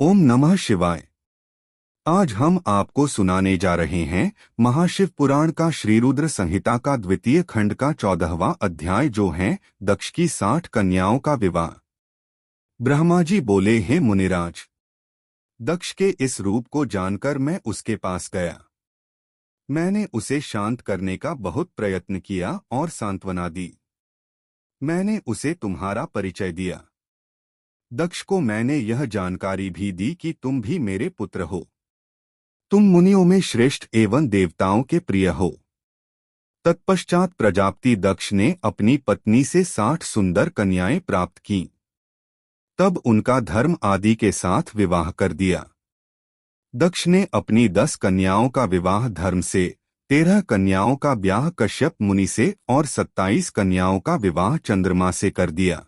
ओम नमः शिवाय। आज हम आपको सुनाने जा रहे हैं महाशिव पुराण का श्रीरुद्र संहिता का द्वितीय खंड का 14वां अध्याय, जो है दक्ष की 60 कन्याओं का विवाह। ब्रह्मा जी बोले, हे मुनिराज, दक्ष के इस रूप को जानकर मैं उसके पास गया। मैंने उसे शांत करने का बहुत प्रयत्न किया और सांत्वना दी। मैंने उसे तुम्हारा परिचय दिया। दक्ष को मैंने यह जानकारी भी दी कि तुम भी मेरे पुत्र हो। तुम मुनियों में श्रेष्ठ एवं देवताओं के प्रिय हो। तत्पश्चात प्रजापति दक्ष ने अपनी पत्नी से 60 सुंदर कन्याएं प्राप्त कीं। तब उनका धर्म आदि के साथ विवाह कर दिया। दक्ष ने अपनी 10 कन्याओं का विवाह धर्म से, 13 कन्याओं का ब्याह कश्यप मुनि से और 27 कन्याओं का विवाह चंद्रमा से कर दिया।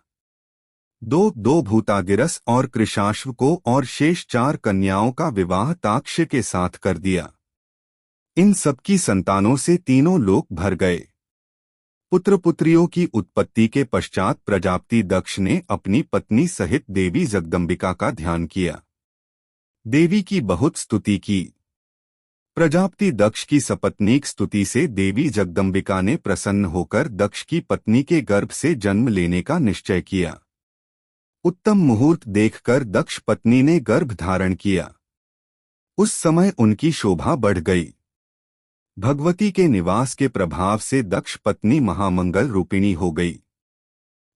दो भूतागिरस और कृशाश्व को और शेष 4 कन्याओं का विवाह ताक्ष्य के साथ कर दिया। इन सबकी संतानों से तीनों लोक भर गए। पुत्र पुत्रियों की उत्पत्ति के पश्चात प्रजापति दक्ष ने अपनी पत्नी सहित देवी जगदम्बिका का ध्यान किया। देवी की बहुत स्तुति की। प्रजापति दक्ष की सपत्नीक स्तुति से देवी जगदम्बिका ने प्रसन्न होकर दक्ष की पत्नी के गर्भ से जन्म लेने का निश्चय किया। उत्तम मुहूर्त देखकर दक्ष पत्नी ने गर्भ धारण किया। उस समय उनकी शोभा बढ़ गई। भगवती के निवास के प्रभाव से दक्ष पत्नी महामंगल रूपिणी हो गई।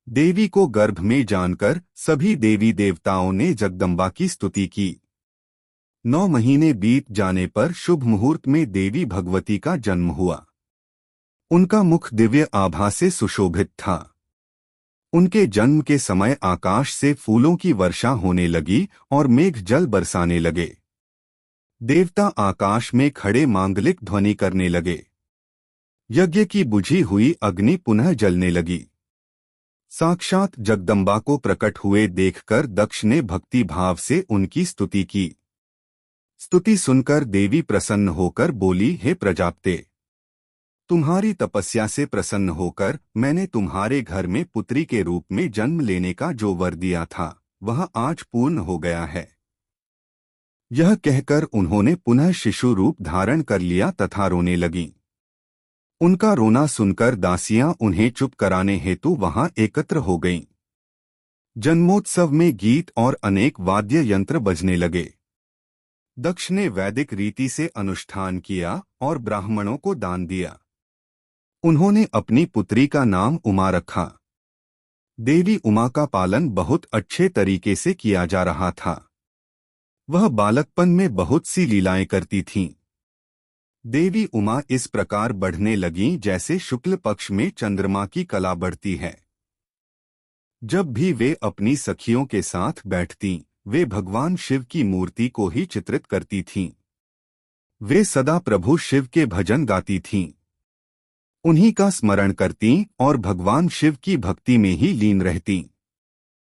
देवी को गर्भ में जानकर सभी देवी देवताओं ने जगदम्बा की स्तुति की। 9 महीने बीत जाने पर शुभ मुहूर्त में देवी भगवती का जन्म हुआ। उनका मुख दिव्य आभा से सुशोभित था। उनके जन्म के समय आकाश से फूलों की वर्षा होने लगी और मेघ जल बरसाने लगे। देवता आकाश में खड़े मांगलिक ध्वनि करने लगे। यज्ञ की बुझी हुई अग्नि पुनः जलने लगी। साक्षात जगदम्बा को प्रकट हुए देखकर दक्ष ने भक्ति भाव से उनकी स्तुति की। स्तुति सुनकर देवी प्रसन्न होकर बोली, हे प्रजापते, तुम्हारी तपस्या से प्रसन्न होकर मैंने तुम्हारे घर में पुत्री के रूप में जन्म लेने का जो वर दिया था वह आज पूर्ण हो गया है। यह कहकर उन्होंने पुनः शिशु रूप धारण कर लिया तथा रोने लगीं। उनका रोना सुनकर दासियां उन्हें चुप कराने हेतु वहां एकत्र हो गईं। जन्मोत्सव में गीत और अनेक वाद्य यंत्र बजने लगे। दक्ष ने वैदिक रीति से अनुष्ठान किया और ब्राह्मणों को दान दिया। उन्होंने अपनी पुत्री का नाम उमा रखा। देवी उमा का पालन बहुत अच्छे तरीके से किया जा रहा था। वह बालकपन में बहुत सी लीलाएं करती थीं। देवी उमा इस प्रकार बढ़ने लगीं जैसे शुक्ल पक्ष में चंद्रमा की कला बढ़ती है। जब भी वे अपनी सखियों के साथ बैठतीं, वे भगवान शिव की मूर्ति को ही चित्रित करती थीं। वे सदा प्रभु शिव के भजन गाती थीं। उन्हीं का स्मरण करतीं और भगवान शिव की भक्ति में ही लीन रहतीं।